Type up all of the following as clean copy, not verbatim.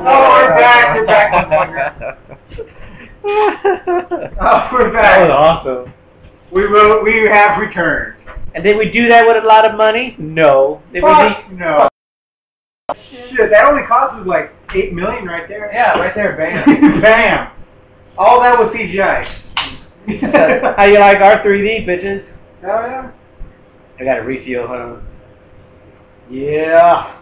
We're back. We're back. We're back. That was awesome. We have returned. And did we do that with a lot of money? No. Did no. Shit, that only cost us like $8 million right there. Yeah, right there, bam. Bam. All that was CGI. How you like our 3D, bitches? Oh yeah. I got a refuel, huh? Yeah.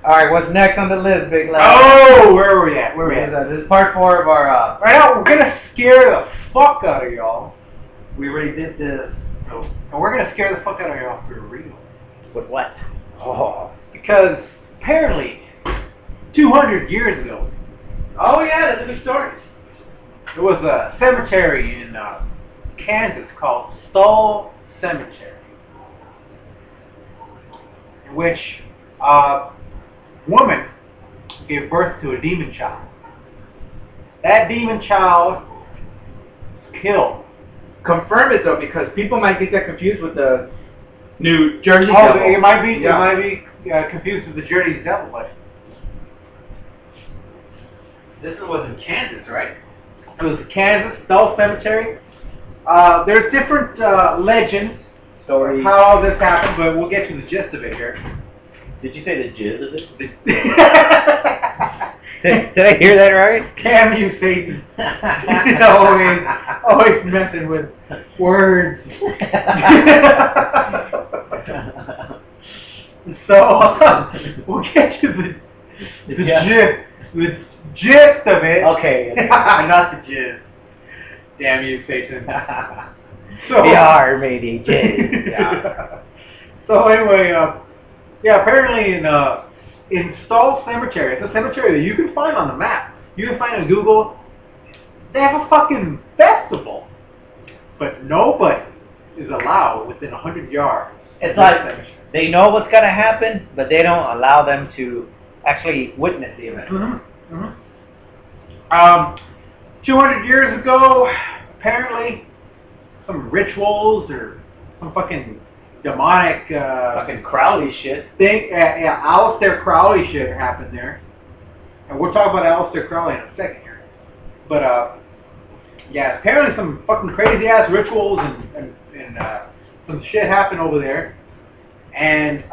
Alright, what's next on the list, Big Lad? Oh, where are we at? Where are we at? This is part 4 of our... Right now, we're going to scare the fuck out of y'all. We already did this. And we're going to scare the fuck out of y'all for real. With what? Oh, because apparently, 200 years ago... Oh yeah, that's a good story. There was a cemetery in Kansas called Stoll Cemetery, in which a woman gave birth to a demon child. That demon child was killed. Confirm it though, because people might get that confused with the New Jersey Devil. Devil. It might be confused with the Jersey Devil, but this was in Kansas, right? it was Kansas Stoll Cemetery. There's different legends of how this happened, but we'll get to the gist of it here. Did you say the jizz of it? Did I hear that right? Damn you, Satan. always messing with words. So, we'll get to the gist of it. Okay. Not the jizz. Damn you, Satan. So, PR, matey, jizz. Yeah. So anyway, yeah, apparently in Stoll Cemetery, it's a cemetery that you can find on the map. You can find on Google. They have a fucking festival, but nobody is allowed within 100 yards. It's like they know what's gonna happen, but they don't allow them to actually witness the event. 200 years ago, apparently, some rituals or some fucking demonic fucking Crowley shit. Aleister Crowley shit happened there. And we'll talk about Aleister Crowley in a second here. But yeah, apparently some fucking crazy ass rituals and some shit happened over there. And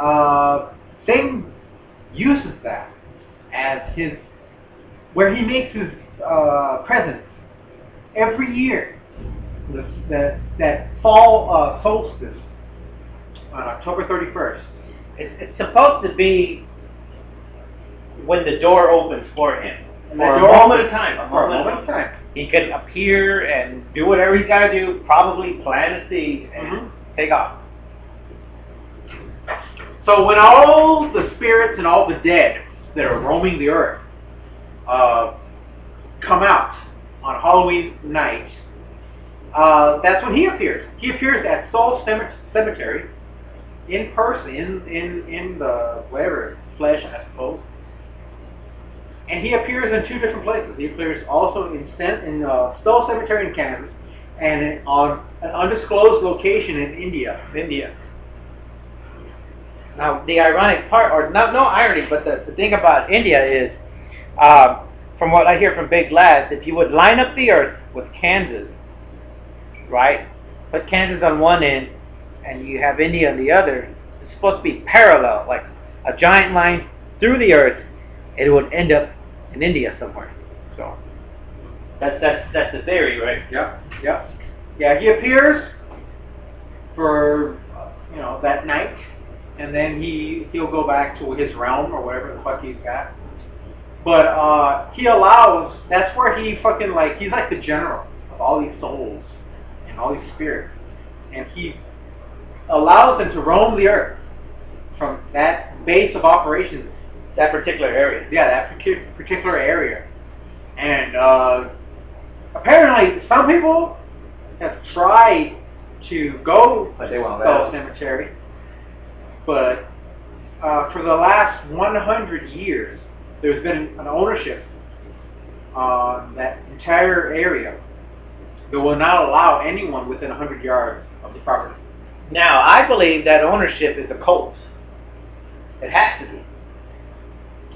Satan uses that as where he makes his presence every year. That fall solstice on October 31st. It's supposed to be when the door opens for him. For a moment of time. For a moment of time. He can appear and do whatever he's got to do, probably plant a seed and take off. So when all the spirits and all the dead that are roaming the earth come out on Halloween night, that's when he appears. He appears at Stoll Cemetery in person, in the whatever flesh, I suppose. And he appears in two different places. He appears also in Stoll Cemetery in Kansas, and on an undisclosed location in India. Now, the ironic part, or no irony, but the thing about India is, from what I hear from big lads, if you would line up the earth with Kansas, right, put Kansas on one end, and you have India on the other, it's supposed to be parallel, like a giant line through the earth, it would end up in India somewhere. So, that's the theory, right? Yep. Yeah, he appears for, that night, and then he'll go back to his realm or whatever the fuck he's got. But he allows, that's where he fucking he's like the general of all these souls and all these spirits. And he allows them to roam the earth from that base of operations. That particular area. Yeah, that particular area. And apparently, some people have tried to go But they won't to the let us. cemetery, but for the last 100 years, there's been an ownership on that entire area that will not allow anyone within 100 yards of the property. Now, I believe that ownership is a cult. It has to be.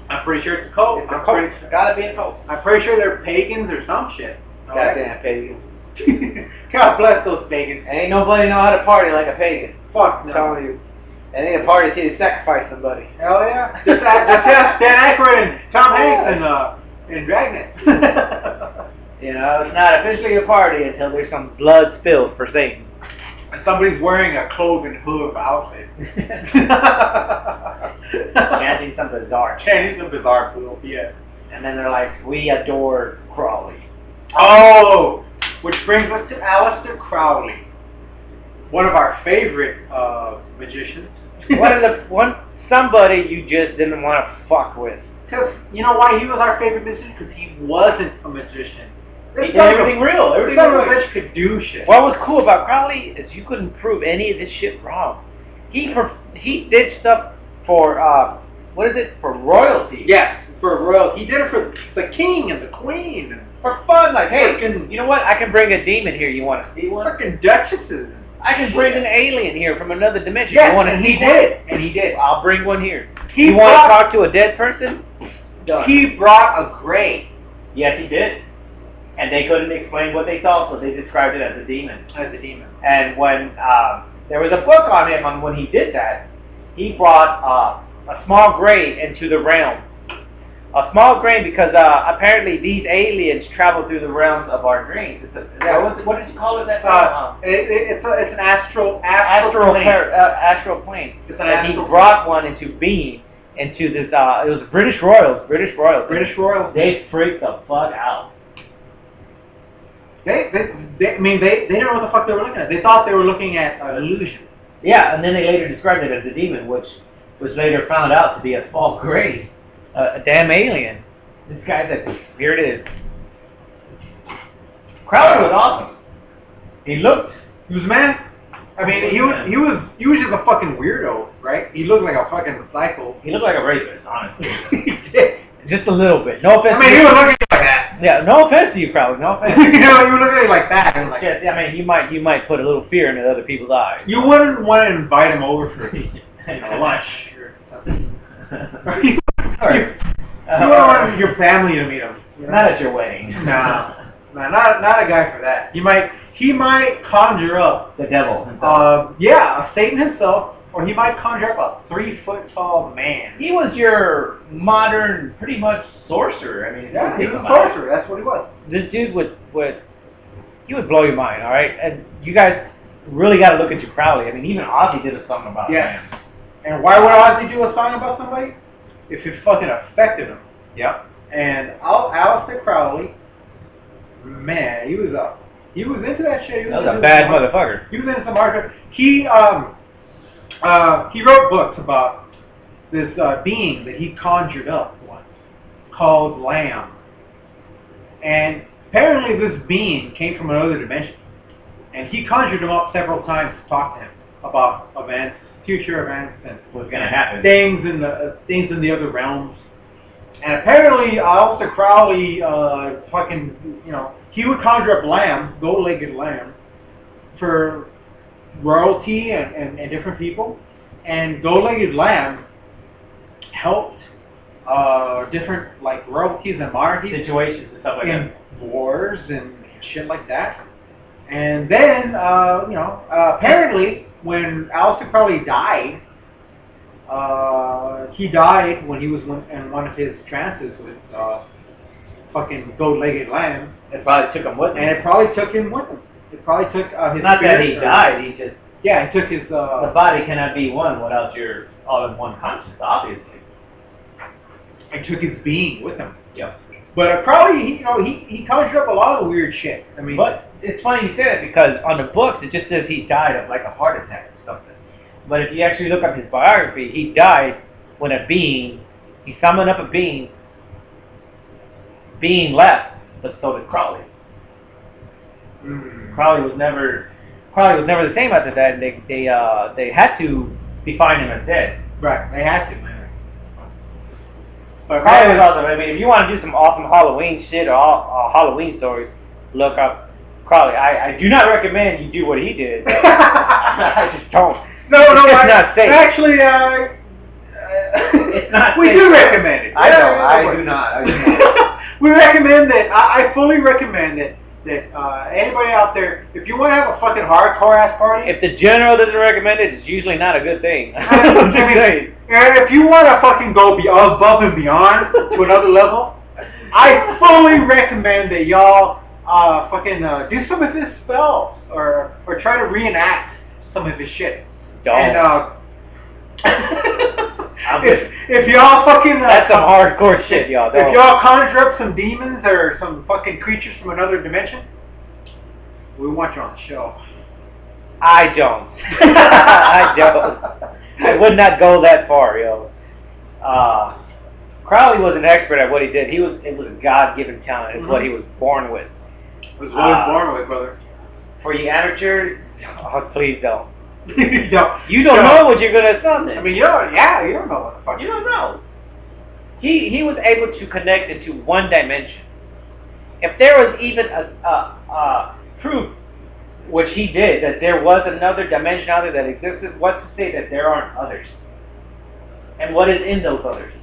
I'm pretty sure it's a cult. It's a cult. It's gotta be a cult. I'm pretty sure they're pagans or some shit. Goddamn pagans. God bless those pagans. Ain't nobody know how to party like a pagan. Fuck I'm no. telling you. And ain't a party till you sacrifice somebody. Hell yeah. Just ask Dan Aykroyd and Tom Hanks and Dragnet. You know, it's not officially a party until there's some blood spilled for Satan. And somebody's wearing a cloven hoof outfit. Chanting some bizarre. Chanting some bizarre poop, yeah. And then they're like, we adore Crowley. Oh! Which brings us to Aleister Crowley. One of our favorite magicians. Somebody you just didn't want to fuck with. Because, you know why he was our favorite magician? Because he wasn't a magician. He did everything real. Every son of a bitch could do shit. What was cool about Crowley is you couldn't prove any of this shit wrong. He did stuff for, for royalty. Yes, for royalty. He did it for the king and the queen. And for fun, like, hey, you know what? I can bring a demon here. You want to see one? Fucking duchesses. I can bring an alien here from another dimension. Yes, you want to and see he one? did. And he did. I'll bring one here. You want to talk to a dead person? Done. He brought a grave. Yes, he did. And they couldn't explain what they saw, so they described it as a demon. As a demon. And when there was a book on him on when he did that, he brought a small grave into the realm. A small grave because apparently these aliens travel through the realms of our dreams. What did you call it that time? It's an astral plane. It's an and he astral brought one into being into this. It was British Royals. British Royals. They freaked the fuck out. They didn't know what the fuck they were looking at. They thought they were looking at an illusion. Yeah, and then they later described it as a demon, which was later found out to be a small grave. A damn alien. This guy said, here it is. Crowley was awesome. He looked. He was a man. I mean, he was just a fucking weirdo, right? He looked like a fucking psycho. He looked like a rapist, honestly. He did. Just a little bit. No offense. I mean, he was looking like that. Yeah, no offense to you, Crowley. No offense. You know, he was looking like that. And like, yeah, I mean, you might put a little fear into other people's eyes. You wouldn't want to invite him over for lunch or something. You wouldn't want your family to meet him. You know? Not at your wedding. No, not a guy for that. He might conjure up the devil himself. A Satan himself, or he might conjure up a 3-foot tall man. He was your modern, pretty much sorcerer. I mean, yeah, he was a sorcerer. That's what he was. This dude would blow your mind. All right, and you guys really got to look into Crowley. I mean, even Ozzy did a song about him. And why would Ozzy do a song about somebody? If it fucking affected him. Yep. And Aleister Crowley, man, he was into that shit. That was a bad motherfucker. He was into some hardcore. He wrote books about this being that he conjured up once called Lamb. And apparently this being came from another dimension. And he conjured him up several times to talk to him about events, future events, and what's going to happen. Things in the other realms. And apparently, Aleister Crowley, he would conjure up lamb, goat-legged lamb, for royalty and different people. And goat-legged lamb helped different royalties and monarchies, situations and stuff like that, in wars and shit like that. And then, apparently, when Aleister Crowley died, he died when he was in one of his trances with fucking goat-legged lamb. It probably took him with him. And it probably took him with him. It probably took his... Not that he died, he just... Yeah, he took his... the body cannot be one without your all-in-one conscience, obviously. It took his being with him. Yep. But Crowley, he conjured up a lot of weird shit. I mean... But it's funny you say that because on the books it just says he died of like a heart attack or something. But if you actually look up his biography, he died when he summoned up a being left, but so did Crowley. Crowley was never the same after that, and they had to define him as dead. Right, they had to, man. But Crowley was awesome. I mean, if you want to do some awesome Halloween shit or Halloween stories, look up Crowley. I do not recommend you do what he did. I just don't. No, it's not safe. Actually, it's not. We do recommend it. I know. I do not. We recommend that. I fully recommend that anybody out there, if you want to have a fucking hardcore ass party, if the general doesn't recommend it, it's usually not a good thing. If you want to fucking go above and beyond to another level, I fully recommend that y'all fucking do some of his spells or try to reenact some of his shit. Don't. And if y'all fucking that's some hardcore shit, y'all. If y'all conjure up some demons or some fucking creatures from another dimension, we want you on the show. I don't. I don't. I would not go that far, yo. Crowley was an expert at what he did. It was a God-given talent. It's what he was born with. It was what he was born with, brother. For you amateurs, please don't. You don't know what you're gonna summon. I mean, you don't know what the fuck. You don't know. He was able to connect into one dimension. If there was even a proof, which he did, that there was another dimension out there that existed, what's to say that there aren't others? And what is in those others?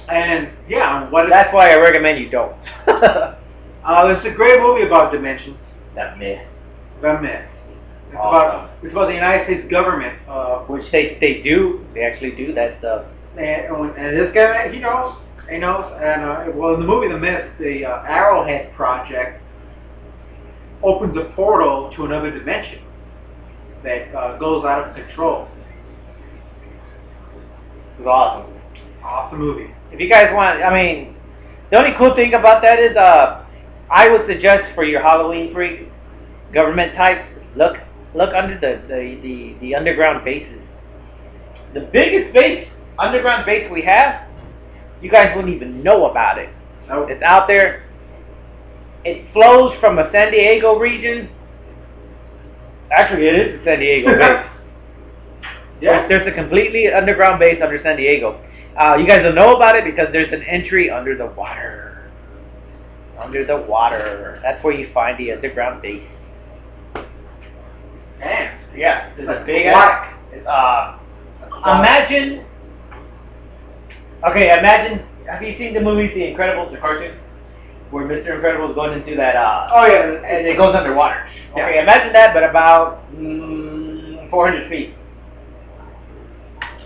And that's why I recommend you don't. It's a great movie about dimensions. That myth. The myth. It's Awesome. about the United States government, which they actually do that stuff. And this guy, he knows, and well, in the movie The Myth, the Arrowhead Project opens a portal to another dimension that goes out of control. It was awesome. Awesome movie. If you guys want, I mean, the only cool thing about that is, I would suggest for your Halloween freak government types, look under the underground bases. The biggest underground base we have, you guys wouldn't even know about it. Nope. It's out there. It flows from a San Diego region. Actually, it is the San Diego base. Yeah. There's a completely underground base under San Diego. You guys don't know about it because there's an entry under the water. Under the water. That's where you find the underground base. Damn. Yeah, there's a big Aquatic. Imagine. Have you seen the movie The Incredibles, the cartoon, where Mr. Incredible is going into that? Oh yeah, and it goes underwater. Yeah. Okay, imagine that, but about 400 feet.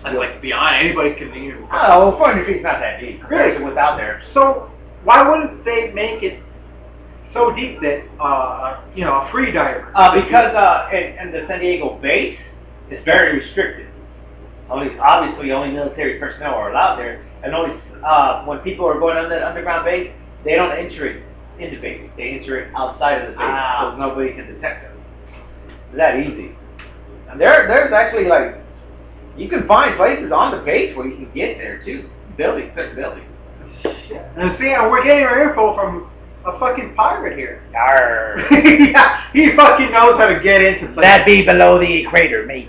That's like beyond anybody's convenience. Oh, well, 400 feet is not that deep. Really? What's out there? So why wouldn't they make it so deep that a free diver? Because in the San Diego base, it's very restricted. Obviously, only military personnel are allowed there, and only when people are going on the underground base, they don't enter it into base. They enter it outside of the base, so nobody can detect them. It's that easy. And there's actually you can find places on the base where you can get there too. Buildings. Shit. And see, we're getting our info from a fucking pirate here. Arr. Yeah, he fucking knows how to get into places. That be below the equator, mate.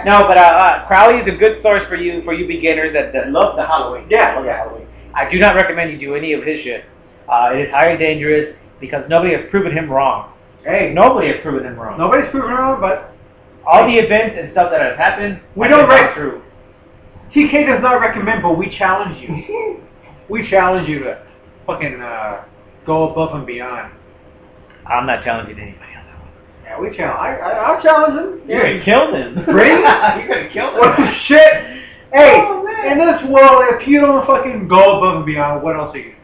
No, but Crowley is a good source for you beginners that love the Halloween. Yeah. Love the Halloween. I do not recommend you do any of his shit. It is highly dangerous because nobody has proven him wrong. Hey, nobody has proven him wrong. Nobody's proven wrong, but all the events and stuff that have happened, we don't true. TK does not recommend, but we challenge you. We challenge you to fucking go above and beyond. I'm not challenging anybody on that one. Yeah, we challenge. I'll challenge him. You're gonna kill them. Really? You're gonna kill them. What the shit? Hey, in this world, if you don't fucking go above and beyond, what else are you?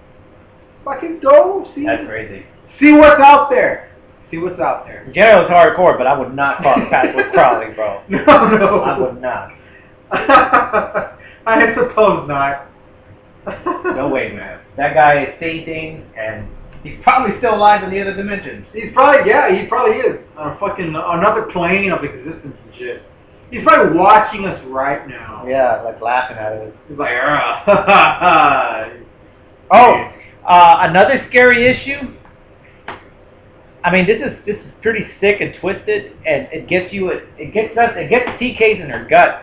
Fucking go see. That's crazy. See what's out there. See what's out there. General's hardcore, but I would not cross paths with Crowley, bro. No. I would not. I suppose not. No way, man. That guy is seeing things, and He's probably still alive in the other dimensions. He probably is on a fucking another plane of existence and shit. He's probably watching us right now. Yeah, like laughing at us. He's like, another scary issue. I mean, this is pretty sick and twisted, and it gets TKs in their gut.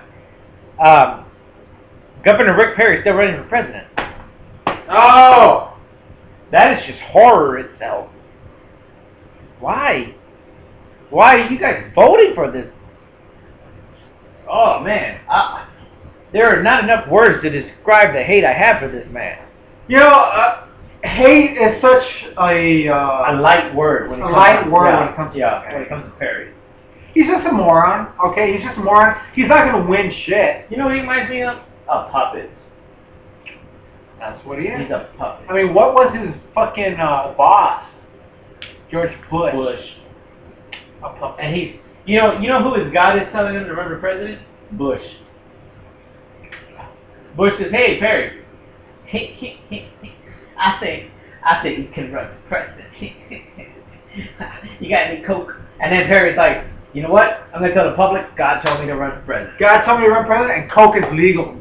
Governor Rick Perry still running for president. Oh, that is just horror itself. Why? Why are you guys voting for this? Oh man, there are not enough words to describe the hate I have for this man. You know, hate is such a light word when it comes to Perry. He's just a moron. Okay, he's just a moron. He's not gonna win shit. You know what he reminds me of? A puppet. That's what he is. He's a puppet. I mean, what was his fucking boss? George Bush. A puppet. And he's, you know who his God is telling him to run for president? Bush. Bush says, "Hey Perry, I say you can run for president. You got any coke?" And then Perry's like, "You know what? I'm gonna tell the public. God told me to run for president. God told me to run for president, and coke is legal."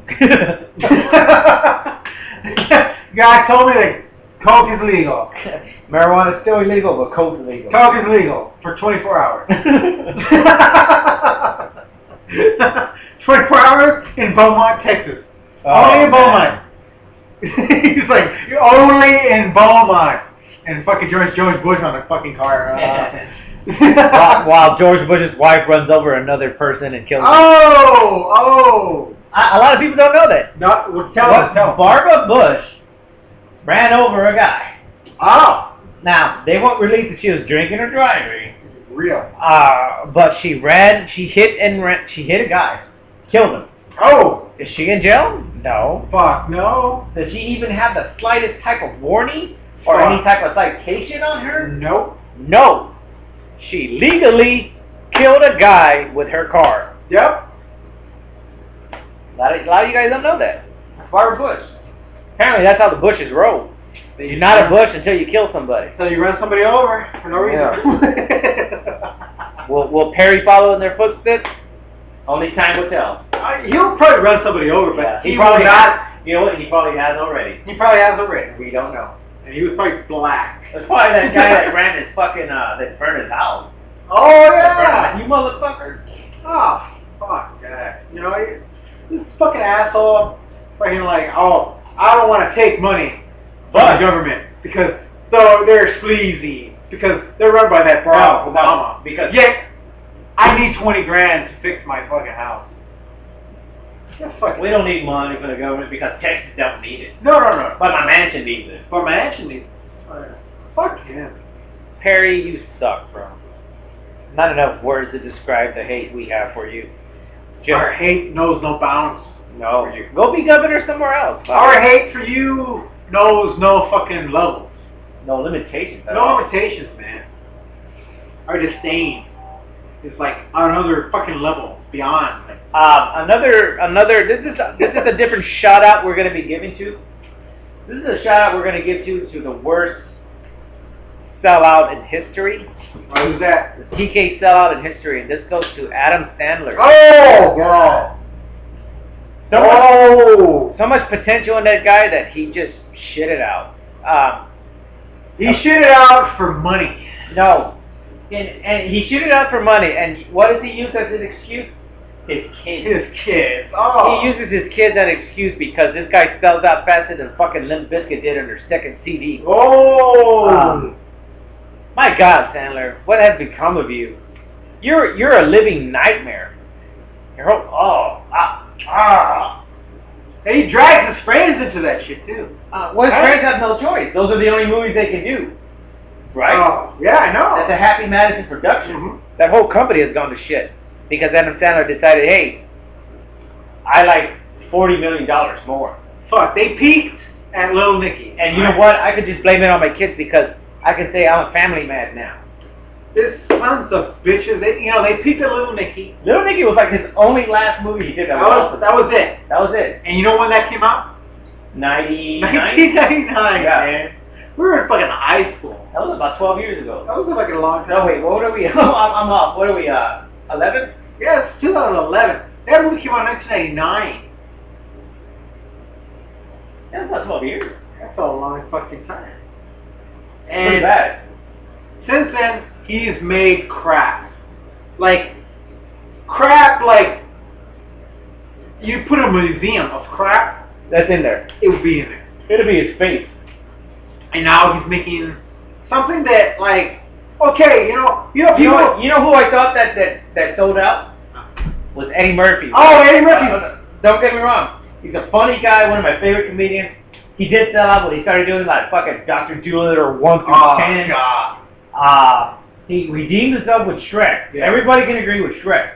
God told me that coke is legal. Marijuana is still illegal, but coke is legal. Coke is legal for 24 hours. 24 hours in Beaumont, Texas. Only in Beaumont. He's like, only in Beaumont. And fucking George Bush on the fucking car. While George Bush's wife runs over another person and kills him. Oh! A lot of people don't know that. No, well, tell us. Barbara Bush ran over a guy. Oh! Now, they won't release that she was drinking or driving. Real. But she hit a guy. Killed him. Oh! Is she in jail? No. Fuck, no. Does she even have the slightest type of warning or any type of citation on her? Nope. No. She legally killed a guy with her car. Yep. A lot of you guys don't know that. Barbara Bush. Apparently that's how the Bushes roll. You're not a Bush until you kill somebody. So you run somebody over for no reason. Yeah. Will Perry follow in their footsteps? Only time will tell. He'll probably run somebody over, but he probably not. You know what? He probably has already. He probably has already. We don't know. And he was probably black. It's probably that guy that ran his fucking that burned his house. Oh yeah. You motherfucker. Oh fuck that. You know, this fucking asshole fucking like, oh, I don't want to take money from the government because they're sleazy because they're run by that Barack Obama. Because I need 20 grand to fix my fucking house. We don't need money from the government because Texas don't need it. No. But my mansion needs it. But my mansion needs it. Fuck him. Perry, you suck, bro. Not enough words to describe the hate we have for you. Our hate knows no bounds. No. Go be governor somewhere else. Our hate for you knows no fucking levels. No limitations. No limitations, man. Our disdain is like another fucking level beyond. This is a different shout out we're going to be giving to. This is a shout out we're going to give to the worst sellout in history. Who's that? The TK sellout in history, and this goes to Adam Sandler. Oh God! So much potential in that guy that he just shit it out. He shit it out for money. No. And he shit it out for money. And what does he use as an excuse? His kids. Oh. He uses his kids as an excuse because this guy sells out faster than fucking Limp Bizkit did on their second CD. Oh. My God, Sandler, what has become of you? You're a living nightmare. And he drags his friends into that shit too. His friends have no choice. Those are the only movies they can do. Right? Oh, yeah, I know. That's a Happy Madison production. Mm-hmm. That whole company has gone to shit. Because Adam Sandler decided, hey, I like $40 million more. Fuck, they peaked at Little Nicky. And you know what? I could just blame it on my kids because I can say I'm a family man now. This sons of bitches, they peaked at Little Nicky. Little Nicky was like his only last movie he did. That was it. That was it. And you know when that came out? 1999. 1999, yeah. man. We were in fucking high school. That was about 12 years ago. That was like a long time. No, wait, what are we? I'm off. What are we, 11? Yeah, it's 2011. That movie came out in 1999. That's about 12 years. That's a long fucking time. Pretty And bad. since then, he's made crap. Like, crap, like, you put a museum of crap, That's in there. it would be in there. It'll be his face. And now he's making something that, like, okay, people. You know who I thought that sold out? Was Eddie Murphy. Oh, Eddie Murphy. Don't get me wrong. He's a funny guy, one of my favorite comedians. He did sell out when he started doing like fucking Dr. Dolittle 1 through 10. God. He redeemed himself with Shrek. Yeah. Everybody can agree with Shrek.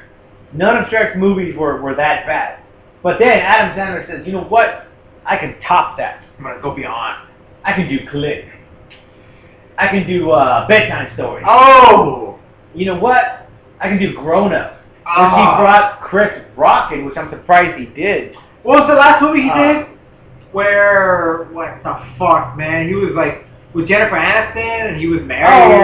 None of Shrek's movies were that bad. But then Adam Sandler says, you know what? I can top that. I'm gonna go beyond. I can do Click. I can do Bedtime Story. Oh. You know what? I can do Grown Up. Oh. He brought Chris Rock in, which I'm surprised he did. What was the last movie he did? Where, what the fuck, man? He was like with Jennifer Aniston, and he was married.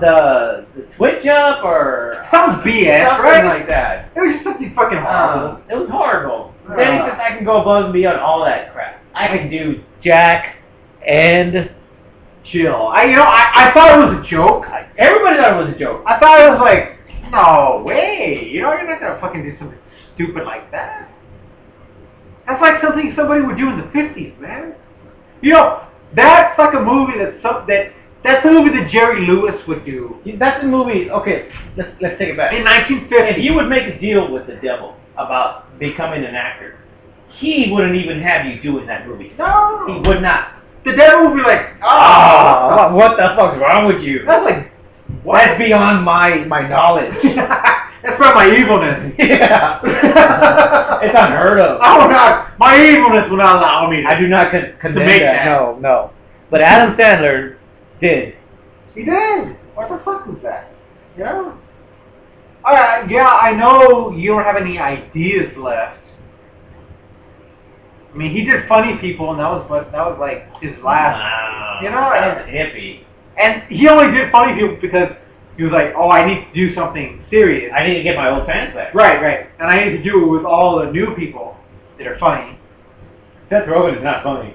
The Switch Up or some BS, something right? like that. It was just something fucking horrible. It was horrible. Then he says I can go above and beyond all that crap. I can do Jack and Chill. I thought it was a joke. everybody thought it was a joke. I thought it was like, no way. You're not gonna fucking do something stupid like that. That's like something somebody would do in the 50s, man. That's like a movie that's a movie that Jerry Lewis would do. That's the movie. Okay, let's take it back. In 1950. If you would make a deal with the devil about becoming an actor, he wouldn't even have you doing that movie. No. He would not. The devil would be like, Oh, what the fuck's wrong with you? That's like, what? That's beyond my knowledge. That's not my evilness. Yeah. It's unheard of. My evilness will not allow me to. I do not condemn make that. that. No. But Adam Sandler did. He did. What the fuck was that? Yeah. Alright, yeah, I know you don't have any ideas left. I mean, he did Funny People, and that was like his last. Wow. You know, That's hippie. And he only did Funny People because he was like, oh, I need to do something serious. I need to get my old fans back. Right. And I need to do it with all the new people that are funny. Seth Rogen is not funny.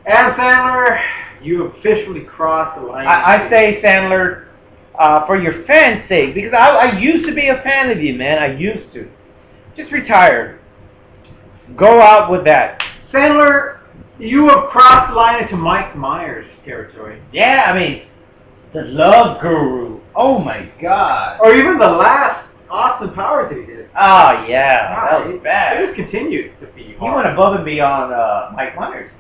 Adam Sandler, you officially crossed the line. I say, Sandler, for your fans' sake, because I used to be a fan of you, man. I used to. Just retire. Go out with that. Sandler, you have crossed the line into Mike Myers territory. Yeah, I mean, the Love Guru. Oh my God. Or even the last Austin Powers that he did. Oh yeah, that was It bad. just continued to be He hard. went above and beyond Mike Myers.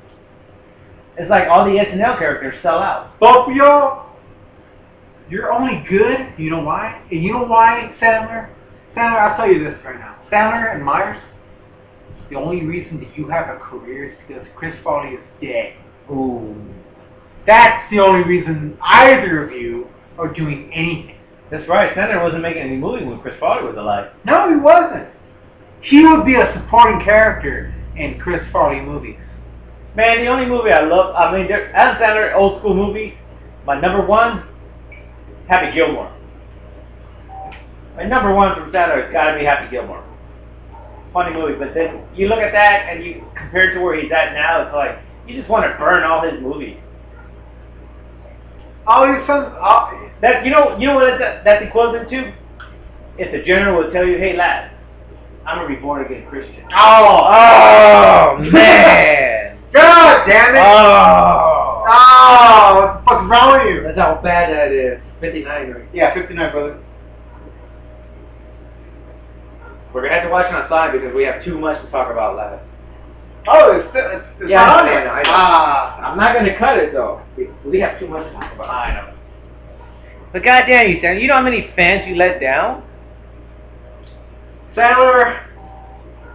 It's like all the SNL characters sell out. Both of y'all, you're only good. You know why? And you know why, Sandler? Sandler, I'll tell you this right now. Sandler and Myers, the only reason that you have a career is because Chris Farley is dead. Ooh. That's the only reason either of you are doing anything. That's right. Sandler wasn't making any movie when Chris Farley was alive. No, he wasn't. He would be a supporting character in Chris Farley movies. Man, the only movie I love, Adam Sandler, old school movie, my number one, Happy Gilmore. My number one from Sandler has got to be Happy Gilmore. Funny movie, but then you look at that and you compare it to where he's at now, it's like, you just want to burn all his movies. That you know what that's equivalent to? If the general would tell you, hey lad, I'm a reborn again Christian. Oh Man. God damn it! Oh. What the fuck's wrong with you? That's how bad that is. 59, right? Yeah, 59, brother. We're gonna have to watch it on slide because we have too much to talk about live. Oh, it's Yeah, not on I there. know. I'm not gonna cut it though. We have too much to talk about. I know. But goddamn you, Sandler, you know how many fans you let down? Sandler,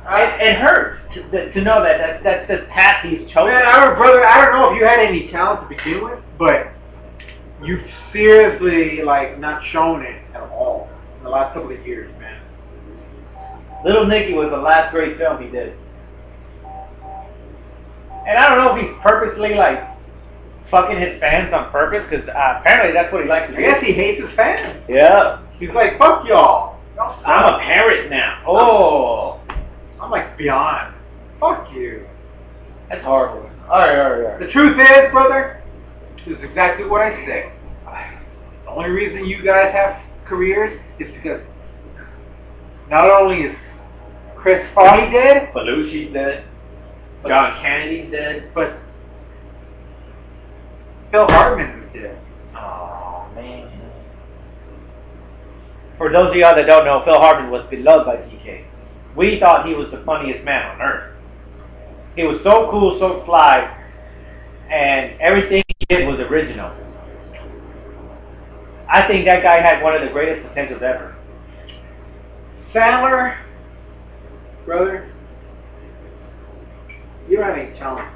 It hurts to know that's the path he's chosen. man, brother, I don't know if you had any talent to begin with, but you've seriously, not shown it at all in the last couple of years, man. Little Nicky was the last great film he did. And I don't know if he's purposely, fucking his fans on purpose? Because apparently that's what he likes to do. I guess he hates his fans. Yeah. He's like, fuck y'all. I'm a parrot now. Oh. I'm like, beyond. Fuck you. That's horrible. Alright. The truth is, brother, this is exactly what I say. The only reason you guys have careers is because not only is Chris Farley dead, Belushi's dead. John Kennedy's dead. but Phil Hartman is dead. Oh, man. For those of y'all that don't know, Phil Hartman was beloved by TK. We thought he was the funniest man on earth. He was so cool, so fly, and everything he did was original. I think that guy had one of the greatest potentials ever. Sandler, brother, you don't have any talent.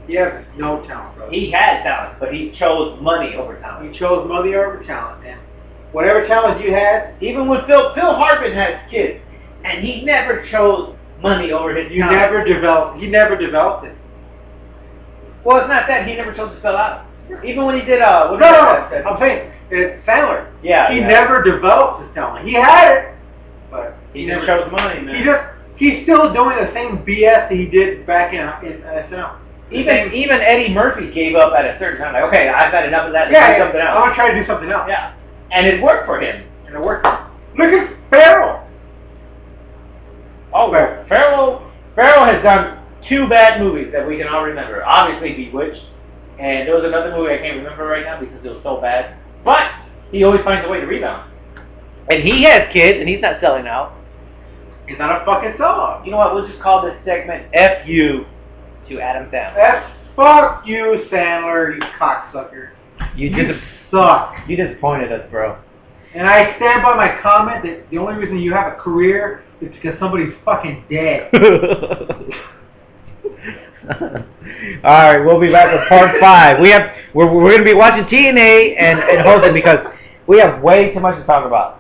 He has no talent, brother. He had talent, but he chose money over talent. He chose money over talent, and whatever talent you had, Even when Phil Hartman has kids, and he never chose money over his you talent. never developed. He never developed it. Well, it's not that. He never chose to sell out. Even when he did, No, I'm saying it's Sandler. Yeah, he yeah. never developed his talent. He had it, but He never chose money, man. He's still doing the same BS that he did back in SNL. Even Eddie Murphy gave up at a certain time. Like, okay, I've had enough of that. Yeah, Let's do something I'm else. gonna try to do something else. Yeah, and it worked for him. And it worked. Look at Farrell. Oh, Farrell has done 2 bad movies that we can all remember. Obviously, Bewitched, and there was another movie I can't remember right now because it was so bad. But he always finds a way to rebound. And he has kids, and he's not selling out. He's not a fucking sellout. You know what? We'll just call this segment "F you" to Adam Sandler. Fuck you, Sandler, you cocksucker. You suck. You disappointed us, bro. And I stand by my comment that the only reason you have a career is because somebody's fucking dead. All right, we'll be back with part 5. We're going to be watching TNA and hosting because we have way too much to talk about.